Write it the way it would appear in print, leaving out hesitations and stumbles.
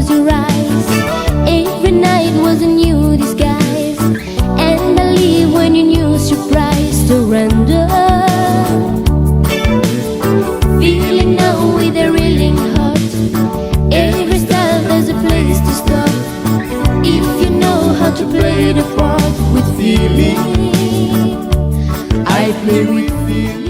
close your eyes. Every night was a new disguise, and believe when you knew surprise, surrender. Feeling now with a reeling heart, every style there's a place to stop. If you know how to play the part with feeling, I play with feeling.